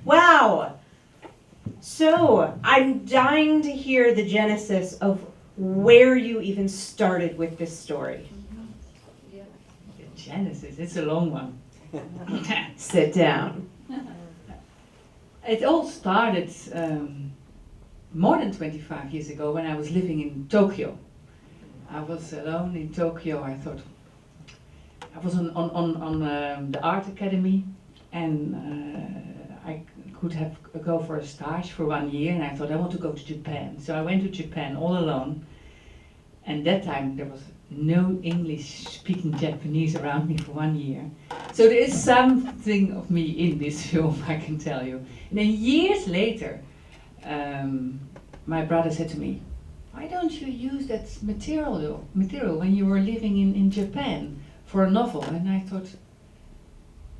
Wow. So, I'm dying to hear the genesis of where you even started with this story. The genesis, it's a long one. Sit down. It all started more than 25 years ago when I was living in Tokyo. I was alone in Tokyo. I thought I was on the art academy, and I could go for a stage for 1 year, and I thought I want to go to Japan. So I went to Japan all alone, and that time there was no English-speaking Japanese around me for 1 year. So there is something of me in this film, I can tell you. And then years later, my brother said to me, "Why don't you use that material when you were living in Japan for a novel?" And I thought,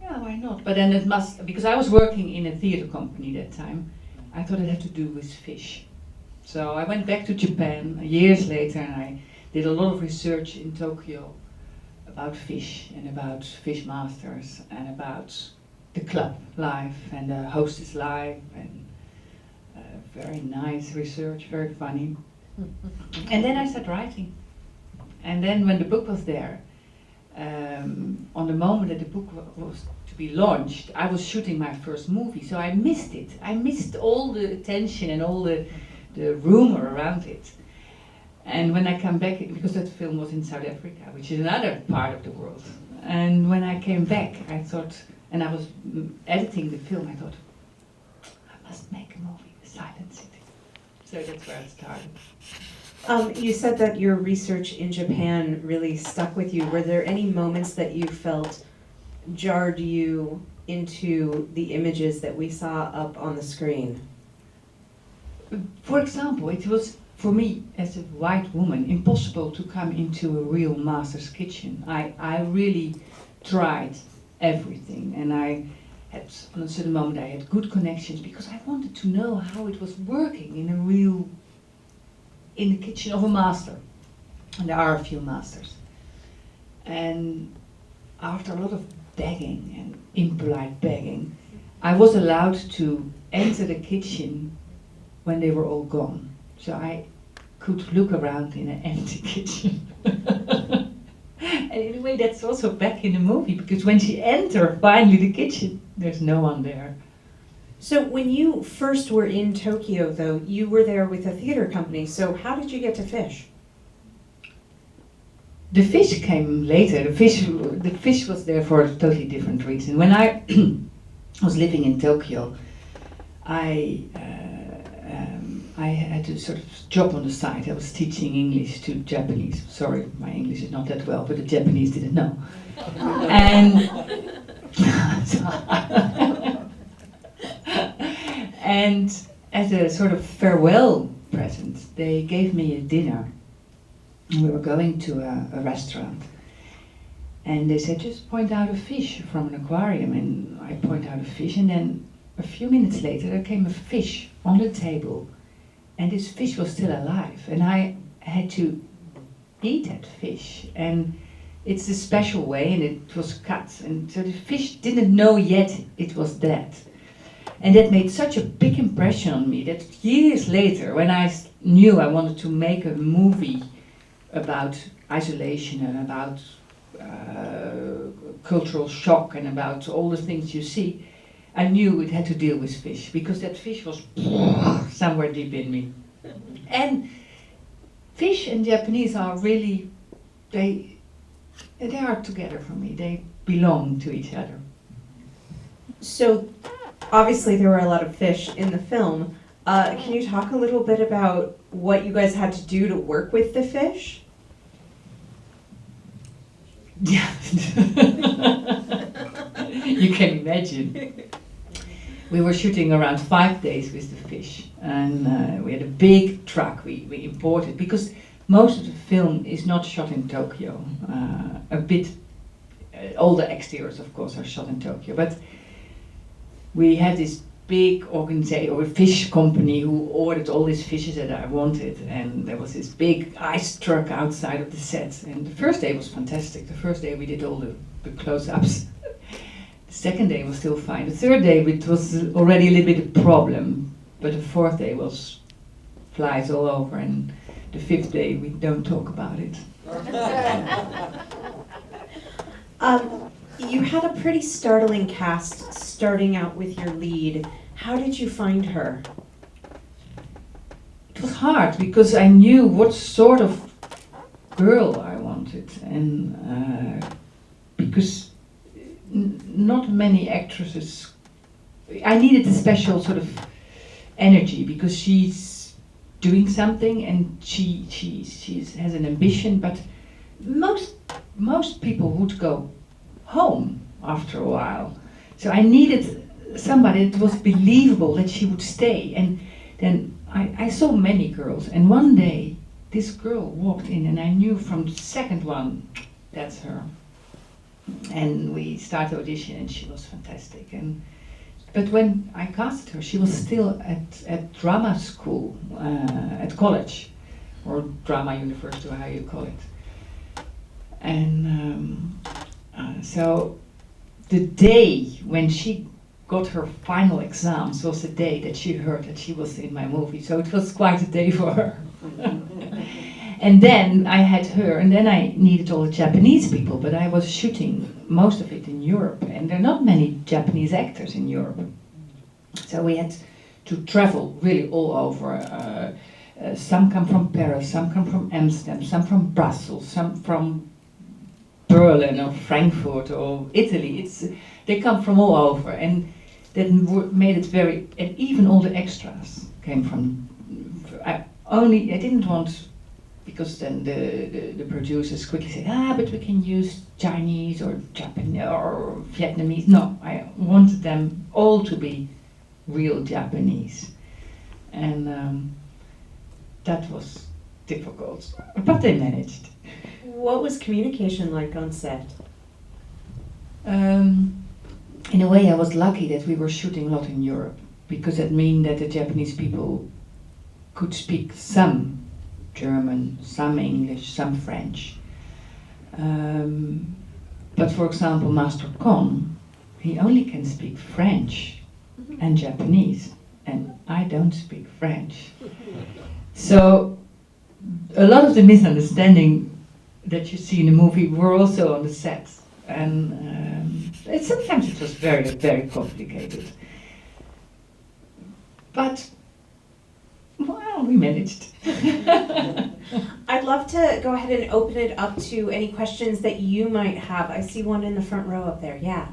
yeah, why not? But then it must, because I was working in a theater company that time, I thought it had to do with fish. So I went back to Japan years later, and I did a lot of research in Tokyo about fish and about fish masters and about the club life and the hostess life, and very nice research, very funny. And then I started writing. And then when the book was there, on the moment that the book was to be launched, I was shooting my first movie, so I missed it. I missed all the attention and all the rumor around it. And when I came back, because that film was in South Africa, which is another part of the world, and when I came back, I thought, and I was editing the film, I thought, I must make a movie, The Silent City. So that's where it started. You said that your research in Japan really stuck with you. Were there any moments that you felt jarred you into the images that we saw up on the screen? For example, it was, for me, as a white woman, impossible to come into a real master's kitchen. I really tried everything, and I had, on a certain moment, I had good connections because I wanted to know how it was working in the kitchen of a master. And there are a few masters. And after a lot of begging and impolite begging, I was allowed to enter the kitchen when they were all gone. So I could look around in an empty kitchen. And in a way that's also back in the movie, because when she entered finally the kitchen, there's no one there. So when you first were in Tokyo, though, you were there with a theater company, so how did you get to fish? The fish came later. The fish was there for a totally different reason. When I was living in Tokyo, I had a sort of job on the side. I was teaching English to Japanese. Sorry, my English is not that well, but the Japanese didn't know. And and as a sort of farewell present, they gave me a dinner. We were going to a restaurant, and they said, just point out a fish from an aquarium, and I point out a fish, and then a few minutes later there came a fish on the table, and this fish was still alive, and I had to eat that fish, and it's a special way, and it was cut, and so the fish didn't know yet it was dead. And that made such a big impression on me that years later, when I knew I wanted to make a movie about isolation and about cultural shock and about all the things you see, I knew it had to deal with fish, because that fish was somewhere deep in me. And fish and Japanese are really, they are together for me. They belong to each other. So obviously there were a lot of fish in the film. Can you talk a little bit about what you guys had to do to work with the fish? Yeah. You can imagine. We were shooting around 5 days with the fish, and we had a big truck we imported, because most of the film is not shot in Tokyo. All the exteriors, of course, are shot in Tokyo, but we had this big organization, or a fish company, who ordered all these fishes that I wanted, and there was this big ice truck outside of the set, and the first day was fantastic. The first day we did all the close-ups. The second day was still fine. The third day it was already a little bit a problem, but the fourth day was flies all over, and the fifth day we don't talk about it. You had a pretty startling cast starting out with your lead. How did you find her? It was hard because I knew what sort of girl I wanted, and because not many actresses. I needed a special sort of energy because she's doing something and she has an ambition, but most people would go home after a while. So I needed somebody that was believable that she would stay. And then I saw many girls, and one day this girl walked in and I knew from the second one, that's her. And we started audition and she was fantastic. But when I casted her, she was still at drama school, at college, or drama university, or how you call it. And so the day when she got her final exams was the day that she heard that she was in my movie. So it was quite a day for her. And then I had her, and then I needed all the Japanese people, but I was shooting most of it in Europe, and there are not many Japanese actors in Europe. So we had to travel really all over. Some come from Paris, some come from Amsterdam, some from Brussels, some from Berlin or Frankfurt or Italy. They come from all over, and that made it very. And even all the extras came from. I didn't want, because then the producers quickly said, but we can use Chinese or Japanese or Vietnamese. No, I wanted them all to be real Japanese, and that was difficult, but they managed. What was communication like on set? In a way, I was lucky that we were shooting a lot in Europe, because that meant that the Japanese people could speak some German, some English, some French. But for example, Master Kon, he only can speak French and Japanese, and I don't speak French. So a lot of the misunderstanding that you see in the movie were also on the set, and sometimes it was very, very complicated. But well, we managed. I'd love to go ahead and open it up to any questions that you might have. I see one in the front row up there. Yeah.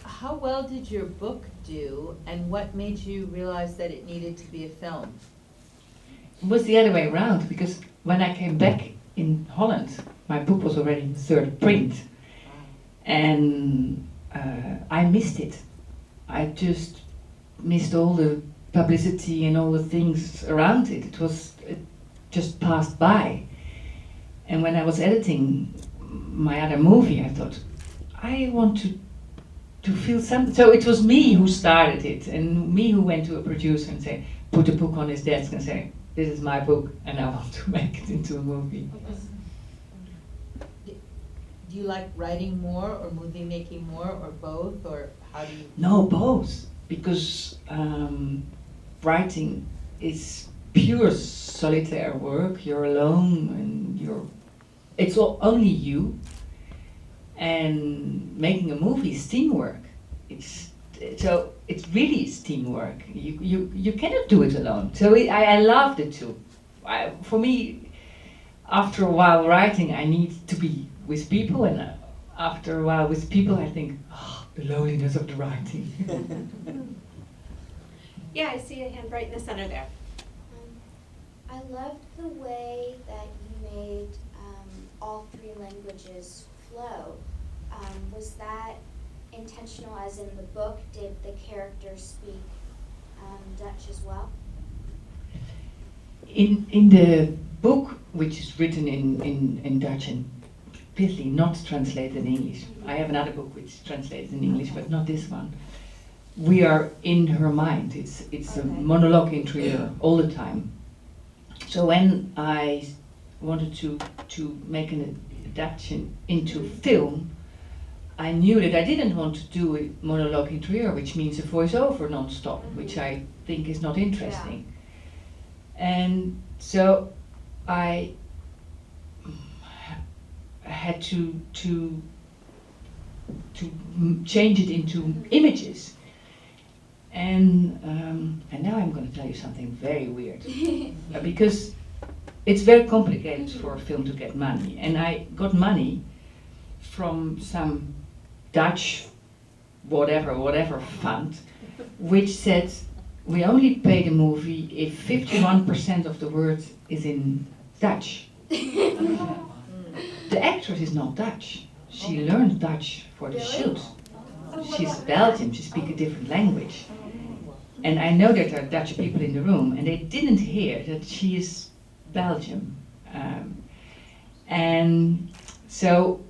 How well did your book do, and what made you realize that it needed to be a film? It was the other way around, because when I came back in Holland, my book was already in third print, and I missed it. I just missed all the publicity and all the things around it. It just passed by. And when I was editing my other movie, I thought, I want to feel something. So it was me who started it, and me who went to a producer and say, put a book on his desk and say, this is my book, and I want to make it into a movie. Do you like writing more, or movie making more, or both, or how do you? No, both, because writing is pure solitaire work. You're alone, and it's only you. And making a movie is teamwork. It's really teamwork. You cannot do it alone. So I love the two. For me, after a while writing, I need to be with people, and after a while with people, I think, the loneliness of the writing. Yeah, I see a hand right in the center there. I loved the way that you made all three languages flow. Was that intentional, as in the book? Did the characters speak Dutch as well? In the book, which is written in Dutch and basically not translated in English. I have another book which is translated in English, but not this one. We are in her mind. It's a monologue into her all the time. So when I wanted to make an adaptation into film, I knew that I didn't want to do a monologue interior, which means a voiceover non-stop, which I think is not interesting. And so I had to change it into images. And now I'm going to tell you something very weird, because it's very complicated for a film to get money. And I got money from some Dutch whatever fund, which said we only pay the movie if 51% of the word is in Dutch. The actress is not Dutch. She learned Dutch for the shoot. She's Belgian, she speaks a different language. And I know that there are Dutch people in the room, and they didn't hear that she is Belgian. And so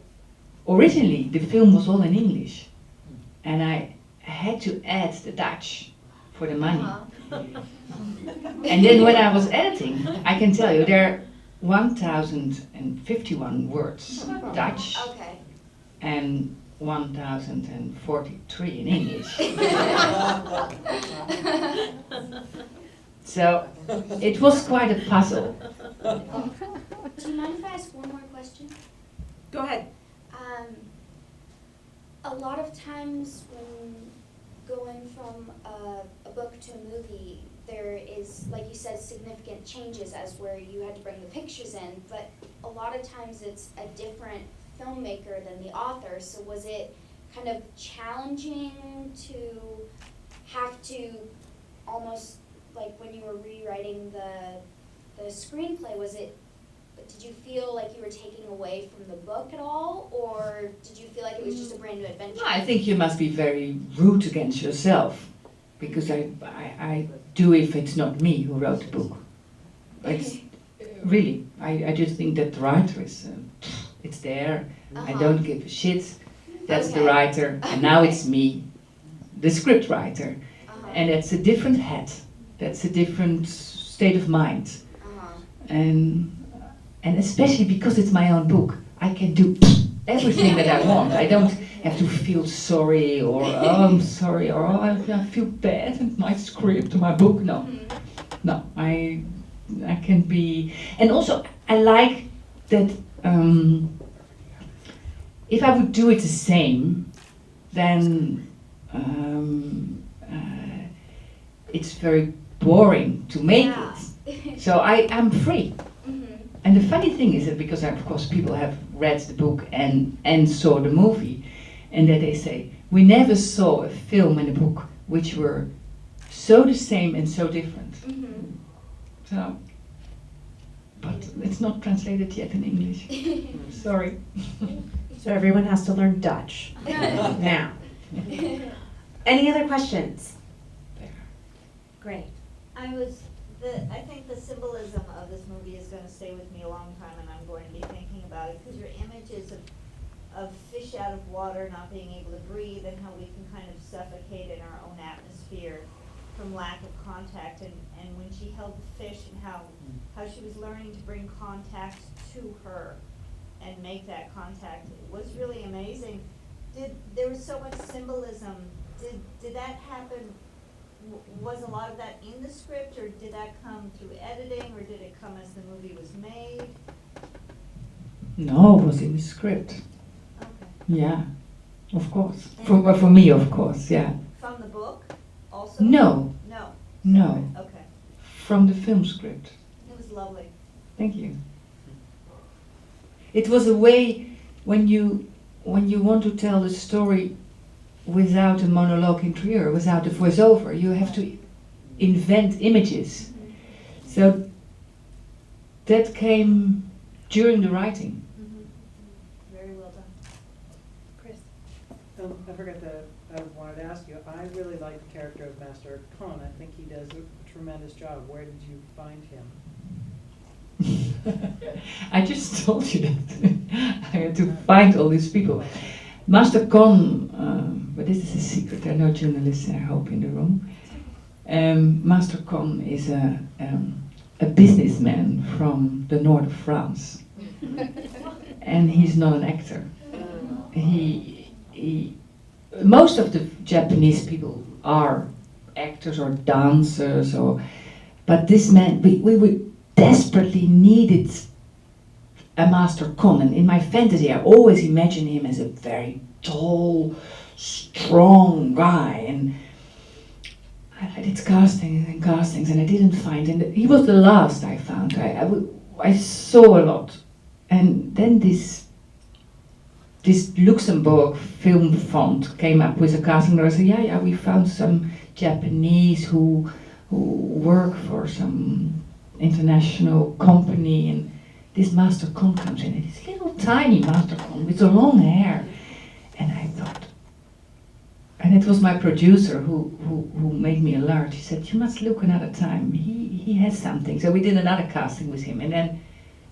originally the film was all in English, and I had to add the Dutch for the money. And then when I was editing, I can tell you there are 1,051 words Dutch and 1,043 in English. So it was quite a puzzle. Do you mind if I ask one more question? Go ahead. A lot of times when going from a book to a movie, there is, like you said, significant changes as where you had to bring the pictures in, but a lot of times it's a different filmmaker than the author. So was it kind of challenging to have to almost, like when you were rewriting the screenplay, did you feel like you were taking away from the book at all, or did you feel like it was just a brand new adventure? I think you must be very rude against yourself, because I do if it's not me who wrote the book. It's really, I just think that the writer is, it's there, I don't give a shit, that's the writer, and now it's me, the script writer, and it's a different hat, that's a different state of mind, and especially because it's my own book, I can do everything that I want. I don't have to feel sorry, or oh, I'm sorry, or oh, I feel bad and my script or my book. No, no, I can be, and also I like that. If I would do it the same, then it's very boring to make it. So I'm free. And the funny thing is that because of course people have read the book and saw the movie, and that they say, we never saw a film and a book which were so the same and so different. So, but it's not translated yet in English. Sorry. So everyone has to learn Dutch now. Any other questions? Great. I think the symbolism of this movie is going to stay with me a long time, and I'm going to be thinking about it, because your images of fish out of water not being able to breathe, and how we can kind of suffocate in our own atmosphere from lack of contact, and when she held the fish, and how she was learning to bring contact to her and make that contact, it was really amazing. There was so much symbolism. Did that happen? Was a lot of that in the script, or did that come through editing, or did it come as the movie was made? No, it was in the script. Okay. Yeah, of course. For me, of course, yeah. From the book also? No. No. No. Okay. From the film script. It was lovely. Thank you. It was a way when you want to tell a story without a monologue interior, without a voiceover, you have to invent images. So that came during the writing. Very well done. Chris. I wanted to ask you, I really like the character of Master Khan. I think he does a tremendous job. Where did you find him? I just told you that. I had to find all these people. Master Khan, but this is a secret, there are no journalists, I hope, in the room. Master Khan is a businessman from the north of France. And he's not an actor. He most of the Japanese people are actors or dancers, but this man, we desperately needed a master con, and in my fantasy I always imagine him as a very tall, strong guy, and I did castings and I didn't find, and he was the last I found. I saw a lot, and then this Luxembourg film fund came up with a casting director. I said, yeah, we found some Japanese who work for some international company, and this master con comes in, and this little tiny master con with the long hair, and I thought, and it was my producer who made me alert. He said, you must look another time. He has something. So we did another casting with him, and then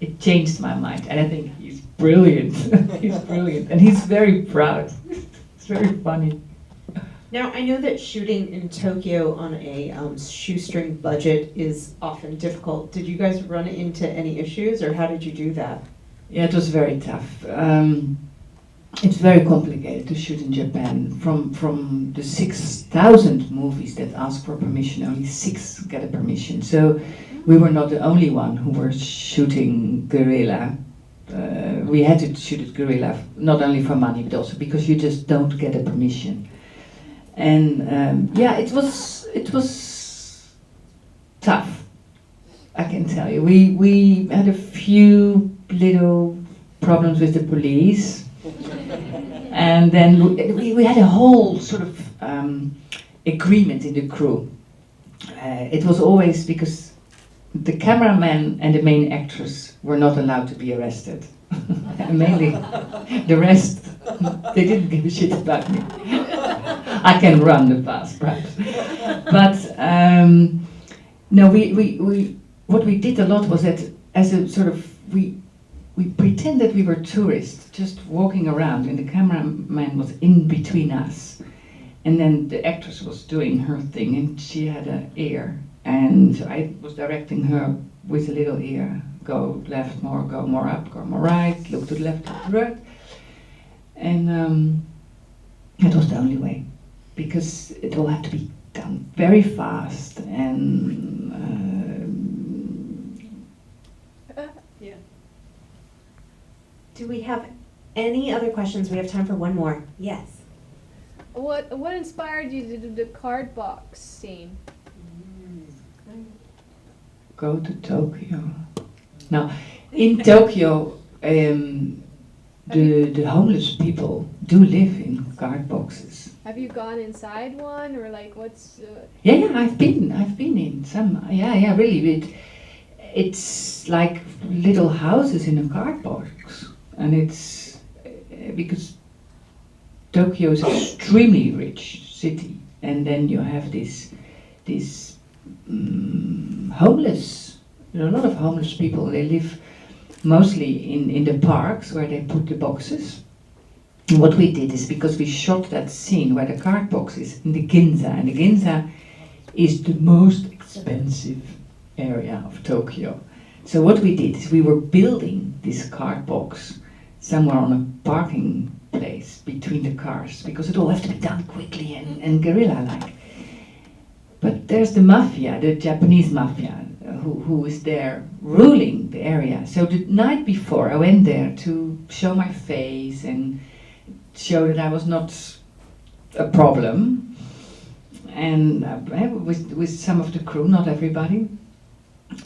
it changed my mind. And I think he's brilliant. He's brilliant, and he's very proud. It's very funny. Now, I know that shooting in Tokyo on a shoestring budget is often difficult. Did you guys run into any issues, or how did you do that? Yeah, it was very tough. It's very complicated to shoot in Japan. From the 6,000 movies that ask for permission, only 6 get a permission. So we were not the only one who were shooting guerrilla. We had to shoot it guerrilla, not only for money, but also because you just don't get a permission. And it was tough, I can tell you. We had a few little problems with the police. And then we had a whole sort of agreement in the crew. It was always because the cameraman and the main actress were not allowed to be arrested. Mainly the rest, they didn't give a shit about me. I can run the fast, perhaps. But no, what we did a lot was that as a sort of, we pretended we were tourists, just walking around, and the cameraman was in between us. And then the actress was doing her thing, and she had an ear, and I was directing her with a little ear. Go left more, go more up, go more right, look to the left, look to the right. And that was the only way, because it all had to be done very fast, and Do we have any other questions? We have time for one more. Yes. What inspired you to do the card box scene? Go to Tokyo. Now, in Tokyo, the homeless people do live in card boxes. Have you gone inside one, or like what's? Yeah, I've been in some. Yeah, really. It's like little houses in a card box, and it's because Tokyo is an extremely rich city, and then you have this homeless. There are a lot of homeless people. They live mostly in the parks where they put the boxes. And what we did is, because we shot that scene where the card box is in the Ginza, and the Ginza is the most expensive area of Tokyo. So what we did is we were building this card box somewhere on a parking place between the cars, because it all has to be done quickly and guerrilla-like. But there's the mafia, the Japanese mafia, who is there ruling the area. So the night before, I went there to show my face and show that I was not a problem, and with some of the crew, not everybody.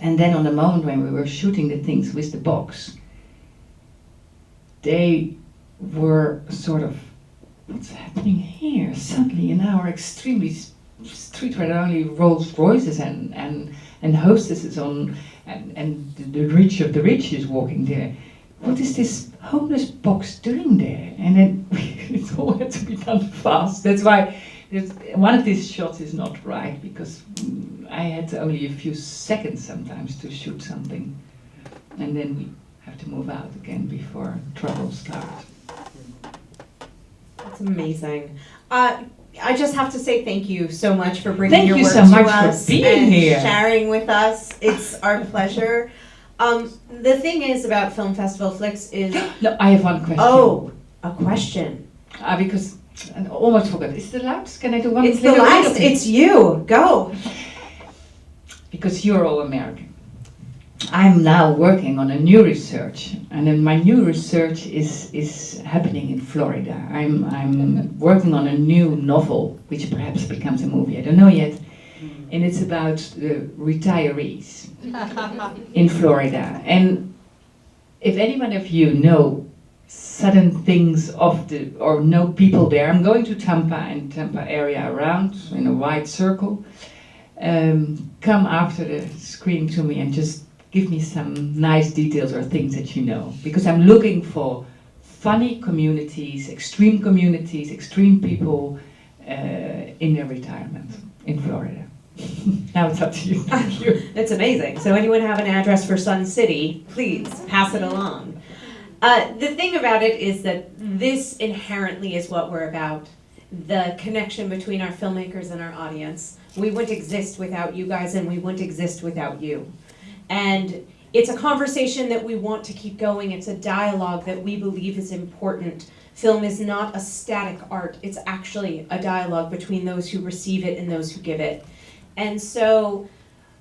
And then on the moment when we were shooting the things with the box, they were sort of, what's happening here? Suddenly in our extremely street where there are only Rolls Royces and hostesses on, and the rich of the rich is walking there. What is this homeless box doing there? And then it all had to be done fast. That's why one of these shots is not right, because I had only a few seconds sometimes to shoot something, and then we have to move out again before trouble starts. That's amazing. I just have to say thank you so much for bringing your Thank you work so to much for us being and here. sharing with us. It's our pleasure. The thing is about Film Festival Flix is... No, I have one question. Oh, a question. Because I almost forgot. Is the last? Can I do one? It's the little last, thing? it's you, go. Because you're all American. I'm now working on a new research, and then my new research is happening in Florida. I'm working on a new novel, which perhaps becomes a movie. I don't know yet, and it's about retirees in Florida. And if anyone of you know sudden things or know people there, I'm going to Tampa and Tampa area around in a wide circle. Come after the screen to me and just give me some nice details or things that you know. Because I'm looking for funny communities, extreme people in their retirement in Florida. Now it's up to you. Thank you. It's amazing. So anyone have an address for Sun City, please pass it along. The thing about it is that this inherently is what we're about. The connection between our filmmakers and our audience. We wouldn't exist without you guys, and we wouldn't exist without you. And it's a conversation that we want to keep going. It's a dialogue that we believe is important. Film is not a static art. It's actually a dialogue between those who receive it and those who give it. And so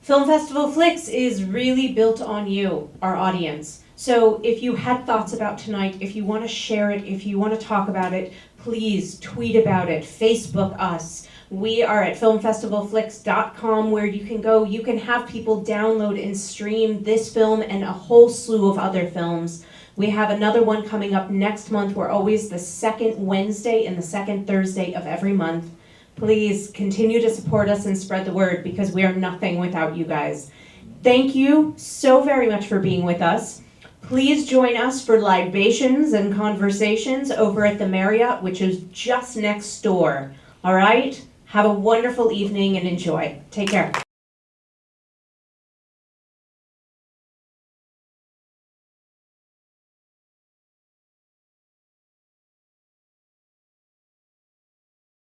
Film Festival Flix is really built on you, our audience. So if you had thoughts about tonight, if you want to share it, if you want to talk about it, please tweet about it, Facebook us. We are at filmfestivalflix.com, where you can go, you can have people download and stream this film and a whole slew of other films. We have another one coming up next month. We're always the second Wednesday and the second Thursday of every month. Please continue to support us and spread the word, because we are nothing without you guys. Thank you so very much for being with us. Please join us for libations and conversations over at the Marriott, which is just next door. All right? Have a wonderful evening and enjoy. Take care.